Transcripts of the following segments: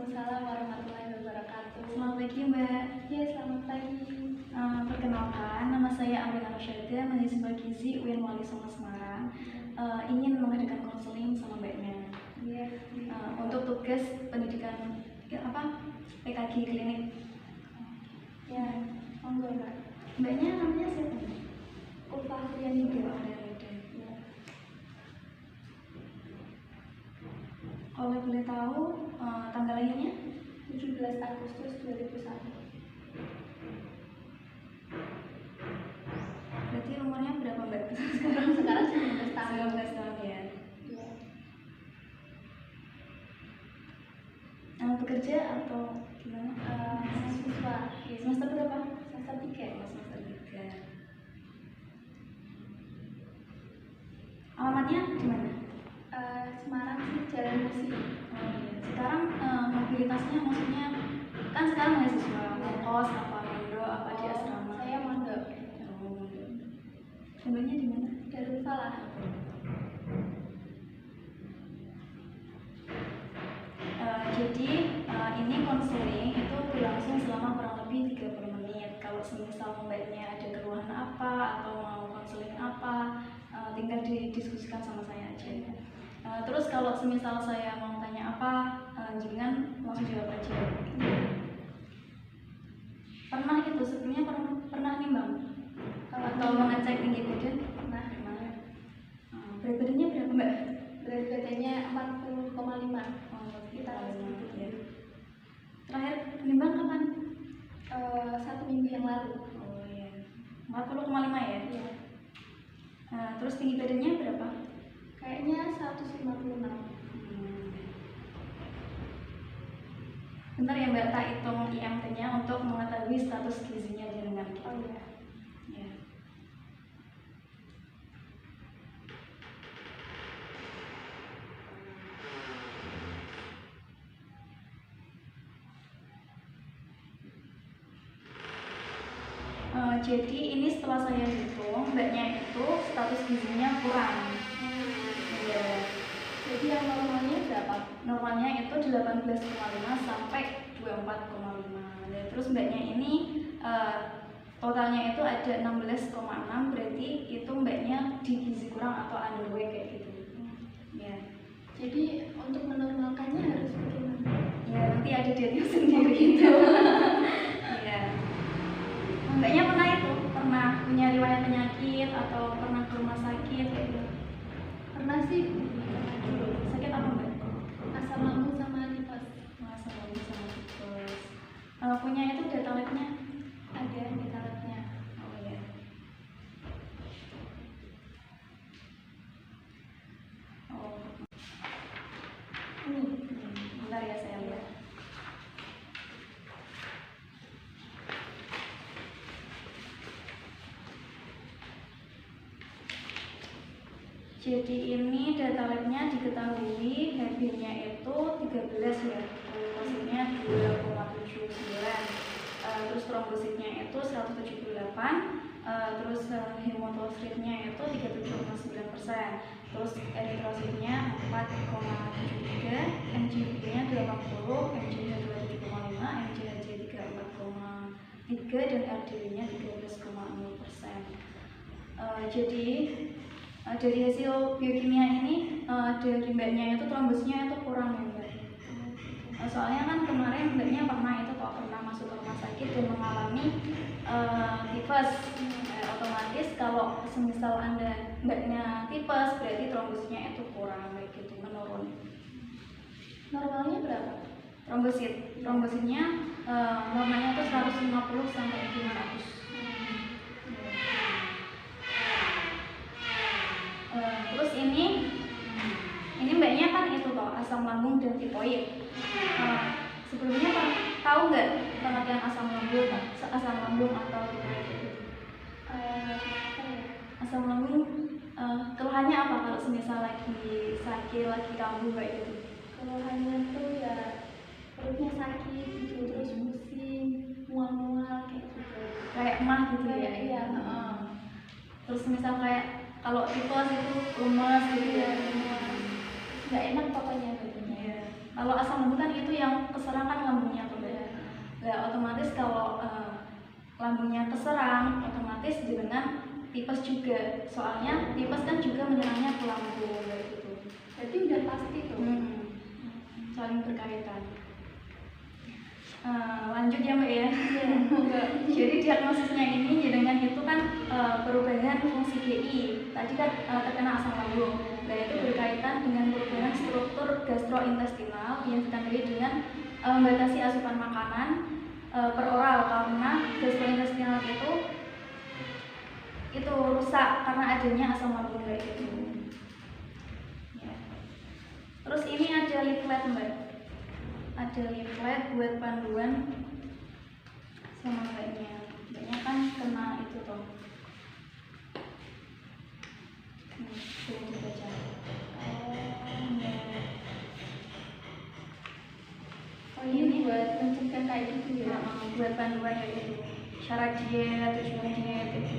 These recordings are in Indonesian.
Waalaikumsalam warahmatullahi wabarakatuh. Selamat pagi Mbak. Ya, selamat pagi. Perkenalkan, nama saya Amrina Rosyada, mahasiswa Gizi UIN Wali Songo Semarang. Ingin mengadakan konseling sama Mbaknya. Iya. Untuk tugas pendidikan PKG klinik. Ya, monggo Mbak. Mbaknya namanya siapa? Ulfa Friyanida. Ya. Kalau boleh tahu tanggal lahirnya? 17 Agustus 2001. Berarti umurnya berapa Mbak? Sekarang 19 tahun. 19 tahun ya. Iya. Bekerja atau gimana? Mahasiswa. Semester berapa? Semester 3. Semester 3. Alamatnya di mana? Semarang sih, Jalan Musi. Sekarang mobilitasnya maksudnya kan sekarang mahasiswa mau kos apa mondo apa di asrama? Saya mondok. Mondoknya di mana? Darul Falah. Jadi ini konseling itu berlangsung selama kurang lebih 30 menit. Kalau semisal Mbaknya ada keluhan apa atau mau konseling apa, tinggal didiskusikan sama saya aja. Terus kalau semisal saya mau tanya apa, jangan langsung jawab aja. Pernah itu sebelumnya pernah nimbang atau mengecek tinggi badan? Pernah. Berat badannya berapa Mbak? Berat badannya 40,5. Kita ya. Terakhir nimbang kapan? 1 minggu yang lalu. Oh iya. 40,5 ya? Iya. Terus tinggi badannya berapa? Kayaknya 156. Bentar ya Mbak, tak hitung IMT-nya untuk mengetahui status gizinya jenengan. Oh iya. Ya. Jadi ini setelah saya hitung, Mbaknya itu status gizinya kurang. Ya. Jadi yang normalnya berapa? Normalnya itu 18,5 sampai 24,5. Dan terus Mbaknya ini totalnya itu ada 16,6, berarti itu Mbaknya di gizi kurang atau underweight kayak gitu. Ya. Jadi untuk menormalkannya harus bagaimana? Ya nanti ada dietnya sendiri gitu. Ya. Mbaknya pernah punya riwayat penyakit atau pernah ke rumah sakit kayak gitu? Pernah sih. Sakit apa Mbak? Asam lambung sama tipes. Asam lambung sama tipes. Punya itu data labnya? Ada data labnya. Oh iya. Oh. Ini, bentar ya saya lihat. Jadi ini data labnya diketahui HB-nya itu 13 ya, glukosidnya 2,79, terus trombositnya itu 178, terus hematokritnya itu 37,9%, terus eritrositnya 4,73, MGB-nya 80, MGH 27,5, MGHJ 34,3 dan RDW-nya 13,0%. Jadi dari hasil biokimia ini dari Mbaknya itu trombosnya itu kurang ya Mbak. Soalnya kan kemarin Mbaknya pernah masuk ke rumah sakit dan mengalami tipes. Otomatis kalau semisal Mbaknya tipes berarti trombosnya itu kurang kayak gitu, menurun. Normalnya berapa? Trombositnya normalnya itu 150 sampai 500. Terus ini Mbaknya kan itu toh asam lambung dan tiroid. Sebelumnya tahu nggak pengertian asam lambung atau tiroid itu? Asam lambung keluhannya apa kalau semisal lagi sakit, lagi kambuh kayak gitu? Keluhannya tuh ya perutnya sakit gitu, terus pusing, mual-mual kayak gitu. Kayak emah gitu ya? Iya. Terus misal kayak kalau tipes itu lemas gitu ya? Nggak enak pokoknya badannya. Iya. Kalau asam lambung kan itu yang keserang kan lambungnya tuh Mbak. Nah, otomatis kalau lambungnya keserang, otomatis dengan tipes juga. Soalnya tipes kan juga menyerangnya ke lambung kayak gitu. Berarti udah pasti tuh. Saling berkaitan. Lanjut ya Mbak ya. Jadi diagnosisnya ini dengan itu kan perubahan fungsi GI. Tadi kan terkena asam lambung. Nah itu berkaitan dengan perubahan struktur gastrointestinal yang ditandai dengan membatasi asupan makanan per oral, karena gastrointestinal itu rusak karena adanya asam lambung kayak gitu. Ya. Terus ini ada leaflet Mbak. Ada leaflet buat panduan sama Mbaknya. Mbaknya kan kena itu toh. Belum dibaca. Oh ini buat mencegah kayak gitu ya? Buat panduan kayak gitu. Syarat diet, tujuan diet gitu.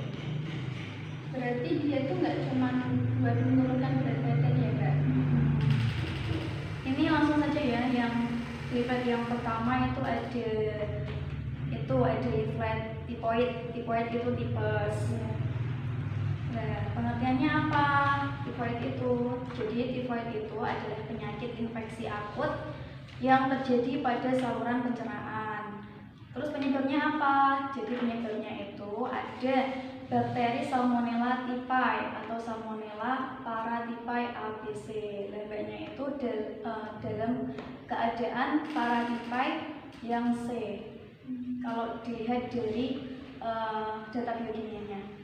Berarti dia tuh nggak cuma buat menurunkan berat badan ya Kak? Ini langsung saja ya, yang leaflet yang pertama itu ada leaflet tipoid. Tipoid itu tipes. Nah, pengertiannya apa? Tipoid itu, jadi tipoid itu adalah penyakit infeksi akut yang terjadi pada saluran pencernaan. Terus penyebabnya apa? Jadi penyebabnya itu ada bakteri Salmonella typhi atau Salmonella paratyphi ABC. Lambangnya itu dalam keadaan paratyphi yang C. Kalau dilihat dari data biokimianya.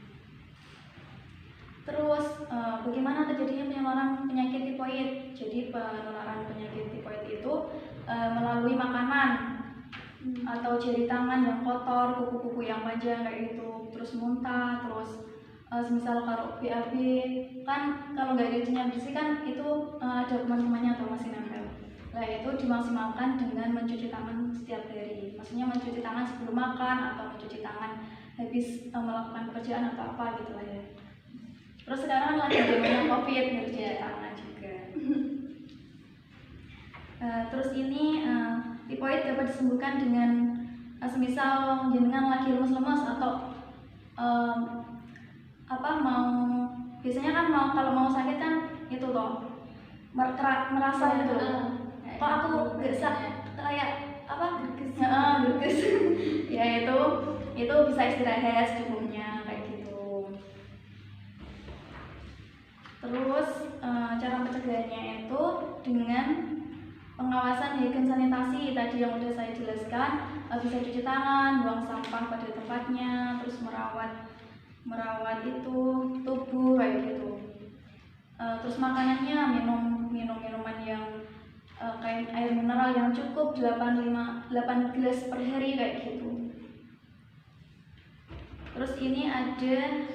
Terus bagaimana terjadinya penularan penyakit tipoid? Jadi penularan penyakit tipoid itu melalui makanan atau jari tangan yang kotor, kuku-kuku yang panjang kayak gitu, terus muntah, terus semisal kalau BAB kan kalau nggak cucinya bersih kan itu ada kuman-kumannya atau masih nempel. Nah itu dimaksimalkan dengan mencuci tangan setiap hari. Maksudnya mencuci tangan sebelum makan atau mencuci tangan habis melakukan pekerjaan atau apa gitu lah ya. Terus sekarang lagi zamannya COVID, mencuci tangan juga. Terus ini tipoid dapat disembuhkan dengan semisal jenengan lagi lemes-lemes atau biasanya kan kalau mau sakit kan itu loh merasa gitu loh. Kok aku gersak kayak apa? Gerges. Ya itu bisa istirahat secukupnya kayak gitu. Terus cara pencegahannya itu dengan pengawasan higien sanitasi tadi yang udah saya jelaskan, bisa cuci tangan, buang sampah pada tempatnya, terus merawat itu tubuh kayak gitu. Terus makanannya minuman yang kayak air mineral yang cukup 8 gelas per hari kayak gitu. Terus ini ada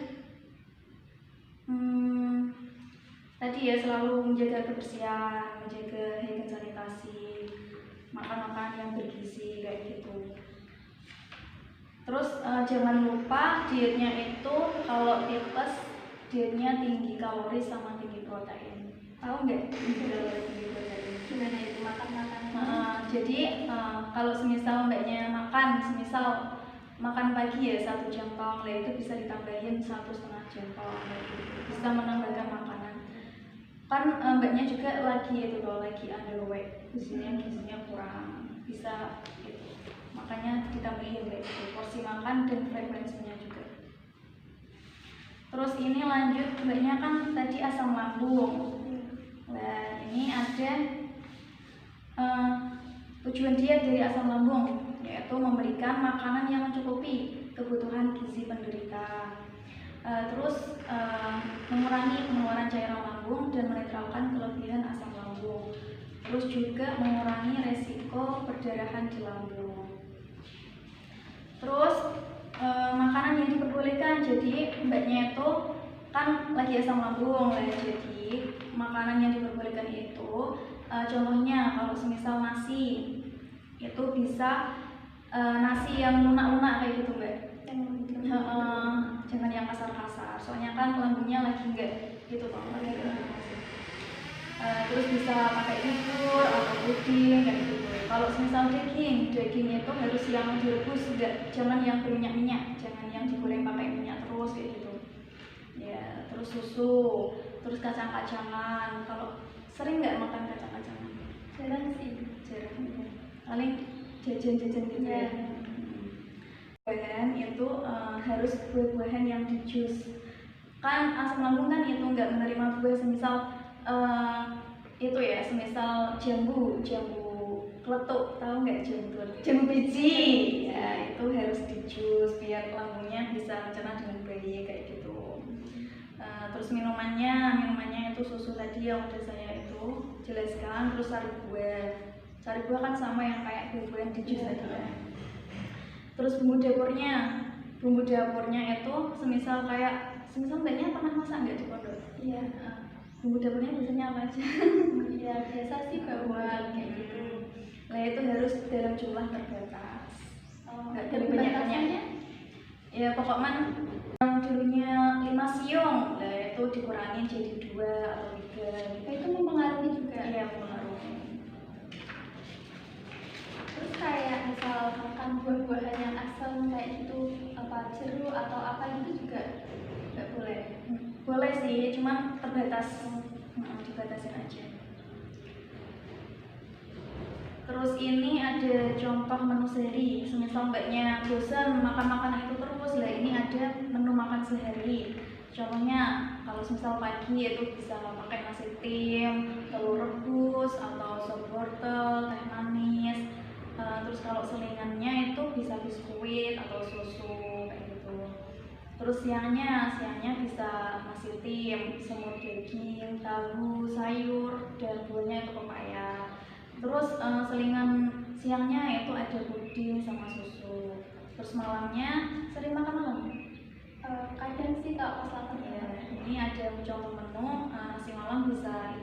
tadi ya selalu menjaga kebersihan, menjaga higien sanitasi, makan yang bergizi kayak gitu. Terus jangan lupa dietnya itu kalau tipes dietnya tinggi kalori sama tinggi protein. Tahu nggak tinggi protein? Gimana itu makan? Jadi kalau semisal mbaknya semisal makan pagi ya 1 jempol, itu bisa ditambahin 1,5 jempol, bisa menambahkan makanan. Kan mbaknya juga lagi underweight, gizinya kurang, bisa gitu. Makanya ditambahin gitu, porsi makan dan frekuensinya juga. Terus ini lanjut mbaknya kan tadi asam lambung. Nah ini ada tujuan diet dari asam lambung, yaitu memberikan makanan yang mencukupi kebutuhan gizi penderita. Terus mengurangi pengeluaran cairan lambung dan menetralkan kelebihan asam lambung. Terus juga mengurangi resiko perdarahan di lambung. Terus makanan yang diperbolehkan, jadi mbaknya itu kan lagi asam lambung lah, jadi makanan yang diperbolehkan itu contohnya kalau semisal nasi itu bisa nasi yang lunak-lunak kayak gitu mbak. Jangan yang kasar-kasar, soalnya kan lambungnya lagi enggak gitu toh, lagi enggak. Terus bisa pakai bubur atau puding kalau misal daging itu harus yang direbus, jangan yang berminyak-minyak, jangan yang digoreng pakai minyak terus kayak gitu. Ya, terus susu, terus kacang-kacangan. Kalau sering nggak makan kacang-kacangan? Jarang sih. Jarang. Paling jajan-jajan gitu ya. Buah-buahan itu harus buah-buahan yang di jus. Kan asam lambung kan itu nggak menerima buah, semisal itu ya, semisal jambu kletuk, tahu nggak jambu biji ya, itu harus di jus biar lambungnya bisa mencerna dengan baik kayak gitu. Terus minumannya itu susu tadi yang udah saya itu jelaskan, terus sari buah kan sama yang kayak buah-buahan di jus tadi ya. Terus bumbu dapurnya itu semisal mbaknya pernah masak nggak di pondok? Iya. Bumbu dapurnya biasanya apa aja? Ya biasa sih bawang kayak gitu. Nah itu harus dalam jumlah terbatas, nggak boleh banyak-banyak. Ya pokoknya yang dulunya 5 siung, nah itu dikurangi jadi 2 atau 3. Itu mempengaruhi juga. Iya, mempengaruhi. Terus kayak misal makan buah-buahan yang asam kayak gitu, apa jeruk atau apa itu juga nggak boleh. Boleh sih, cuman terbatas, dibatasin aja. Terus ini ada contoh menu sehari, semisal mbaknya bosan makan makanan itu terus, lah ini ada menu makan sehari. Contohnya kalau semisal pagi itu bisa pakai nasi tim, telur rebus atau sop wortel, teh manis. Terus kalau selingannya itu bisa biskuit atau susu kayak gitu. Terus siangnya bisa nasi tim, semur daging, tahu, sayur, dan buahnya itu pepaya. Terus selingan siangnya itu ada puding sama susu. Terus malamnya sering makan malam? Kadang sih kalau pas lapar ya. Ini ada contoh menu nasi malam bisa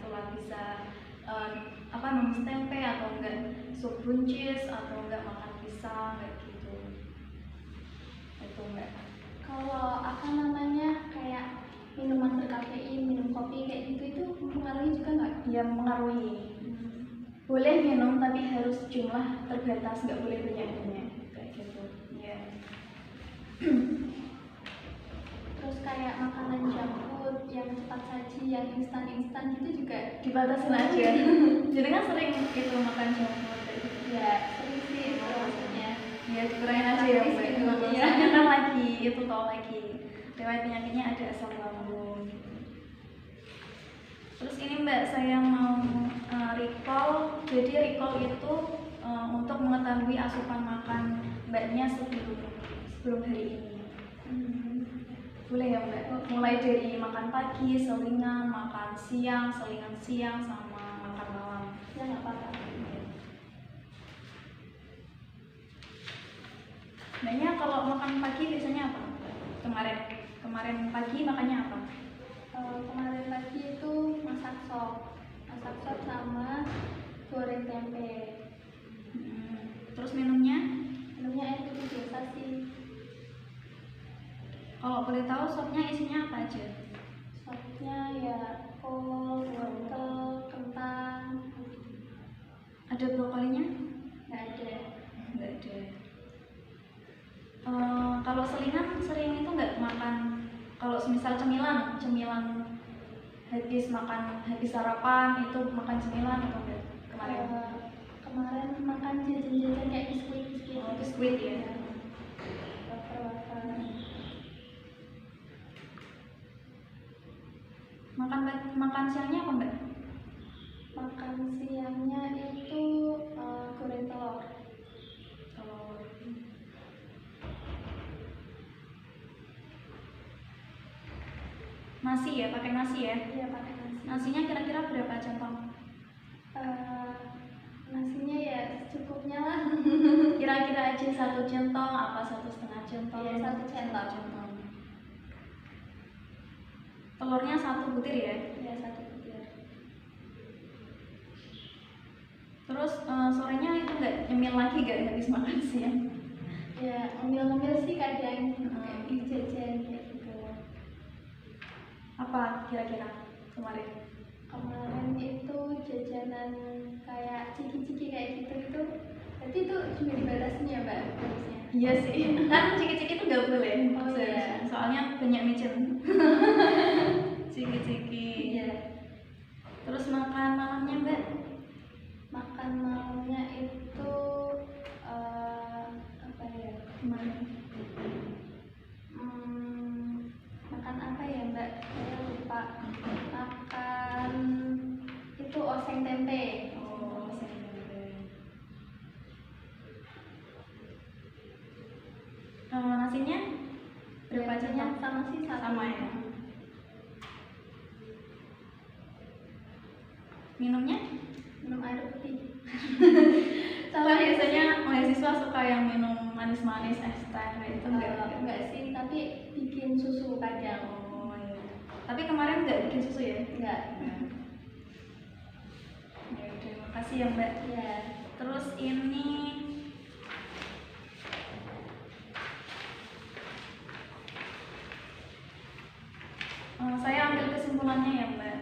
numis tempe atau enggak sup buncis atau enggak makan pisang kayak gitu. Itu enggak. Kalau kayak minuman berkafein, minum kopi kayak gitu itu mempengaruhi juga nggak? Ya mempengaruhi. Boleh minum tapi harus jumlah terbatas, nggak boleh banyak-banyak kayak gitu. Ya. Terus kayak makanan junk food yang cepat saji, yang instan gitu juga Dibatasin aja. Jadi kan sering gitu makan junk food kayak gitu. ya sering sih itu maksudnya. Ya dikurangin aja ya mbak. Iya. Soalnya kan lagi riwayat penyakitnya ada asam lambung. Terus ini mbak, saya mau recall. Jadi recall itu untuk mengetahui asupan makan mbaknya sebelum hari ini. Boleh ya mbak? Mulai dari makan pagi, selingan, makan siang, selingan siang, sama makan malam. Ya nggak apa-apa. Mbaknya kalau makan pagi biasanya apa? Kemarin pagi makannya apa? Kemarin pagi itu masak sop sama goreng tempe. Terus minumnya Air putih biasa sih. kalau boleh tahu sopnya isinya apa aja? Sopnya ya kol, wortel, kentang. Ada brokolinya? Nggak ada. Nggak ada. Kalau selingan sering itu nggak makan, kalau semisal cemilan habis sarapan itu makan cemilan atau enggak kemarin? Kemarin makan jajan-jajan kayak biskuit Biskuit ya. Wafer. Makan siangnya apa mbak? Makan siangnya itu goreng telur. Nasi ya, pakai nasi ya? Iya pakai nasi. Nasinya kira-kira berapa centong? Nasinya ya secukupnya lah. Kira-kira aja 1 centong apa 1,5 centong? Iya 1 centong. Telurnya 1 butir ya? Iya 1 butir. Terus sorenya itu nggak nyemil lagi nggak habis makan siang? Ya ngemil sih kadang kayak jajan kayak gitu. Apa kira-kira Kemarin itu jajanan kayak ciki-ciki kayak gitu itu berarti itu juga dibatasin ya Mbak harusnya? Iya sih, kan ciki-ciki itu nggak boleh. Oh, iya. Soalnya banyak micin. Ciki-ciki. Iya. Terus makan malamnya Mbak? Makan malamnya itu apa ya? Gimana? Makan apa ya Mbak? Saya lupa. Makan itu oseng tempe. Oh, oseng tempe. Nasinya berapa Biasanya jam? sama sih satu. Sama ya. Minumnya? Minum air putih. Kan biasanya mahasiswa suka yang minum manis-manis, es teh itu enggak sih, tapi bikin susu kadang. Oh iya. Tapi kemarin nggak bikin susu ya? Enggak. Ya udah, terima kasih ya Mbak. Ya. Terus ini saya ambil kesimpulannya ya Mbak.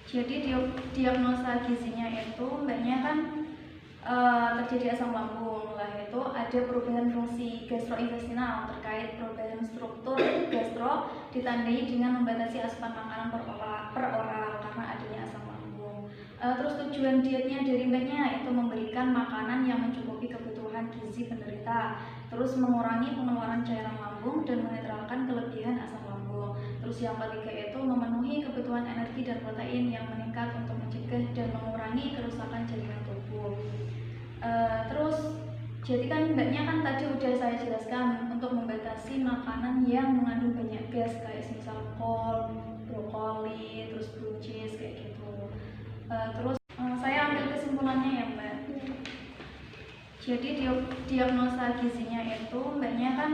Jadi diagnosa gizinya itu Mbaknya kan terjadi asam lambung, lah itu ada perubahan fungsi gastrointestinal terkait perubahan struktur gastro ditandai dengan membatasi asupan makanan per oral karena adanya asam lambung. Terus tujuan dietnya dari Mbaknya itu memberikan makanan yang mencukupi kebutuhan gizi penderita, terus mengurangi pengeluaran cairan lambung dan menetralkan kelebihan asam lambung. Terus yang ketiga itu memenuhi kebutuhan energi dan protein yang meningkat untuk mencegah dan mengurangi kerusakan jaringan tubuh. Terus jadi kan Mbaknya kan tadi udah saya jelaskan untuk membatasi makanan yang mengandung banyak gas kayak misal kol, brokoli, terus buncis kayak gitu. Terus saya ambil kesimpulannya ya Mbak. Jadi diagnosa gizinya itu Mbaknya kan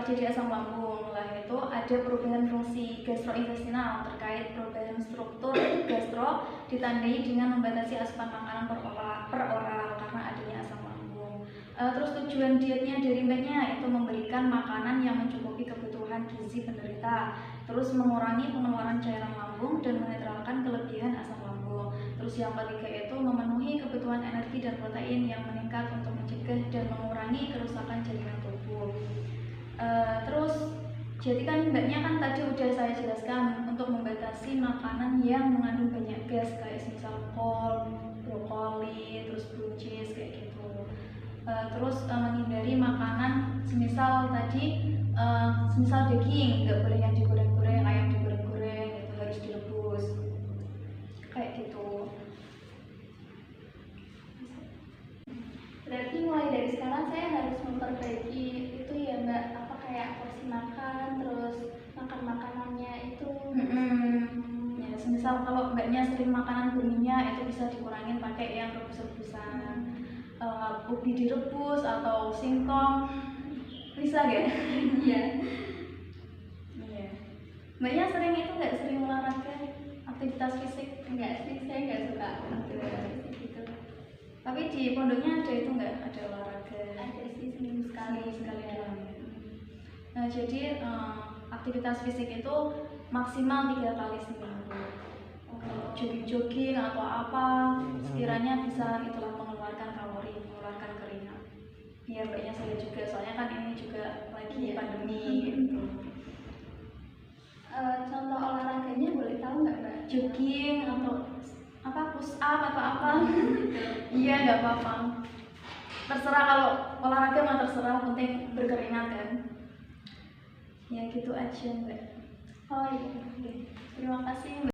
terjadi asam lambung, lah itu ada perubahan fungsi gastrointestinal terkait perubahan struktur gastro ditandai dengan membatasi asupan makanan per oral karena adanya asam lambung. Terus tujuan dietnya dari Mbaknya itu memberikan makanan yang mencukupi kebutuhan gizi penderita, terus mengurangi pengeluaran cairan lambung dan menetralkan kelebihan asam lambung. Terus yang ketiga itu memenuhi kebutuhan energi dan protein yang meningkat untuk mencegah dan mengurangi kerusakan jaringan tubuh. Terus jadi kan Mbaknya kan tadi udah saya jelaskan untuk membatasi makanan yang mengandung banyak gas kayak misal kol, brokoli, terus buncis kayak gitu. Terus menghindari makanan semisal tadi semisal daging nggak boleh yang digoreng-goreng, ayam digoreng-goreng itu harus direbus kayak gitu. Berarti mulai dari sekarang saya harus memperbaiki itu ya Mbak, apa kayak porsi makan, terus makan makanannya itu. Ya, semisal kalau Mbaknya sering makanan berminyak itu bisa dikurangin pakai yang rebus-rebusan. Ubi direbus atau singkong bisa gak? Iya. Iya. Mbaknya sering itu nggak, sering olahraga, aktivitas fisik? Enggak sih, saya nggak suka aktivitas fisik gitu. Tapi di pondoknya ada itu nggak, ada olahraga? Ada sih, seminggu sekali doang. Nah jadi aktivitas fisik itu maksimal 3 kali seminggu. Jogging-jogging atau apa sekiranya bisa itulah mengeluarkan kalori, mengeluarkan keringat. Biar Mbaknya saya juga, soalnya kan ini juga lagi pandemi gitu. Contoh olahraganya boleh tahu nggak Mbak? Jogging atau apa, push up atau apa? Iya nggak apa-apa. Terserah, kalau olahraga mah terserah, penting berkeringat kan. Ya gitu aja Mbak. Oh iya. Terima kasih Mbak.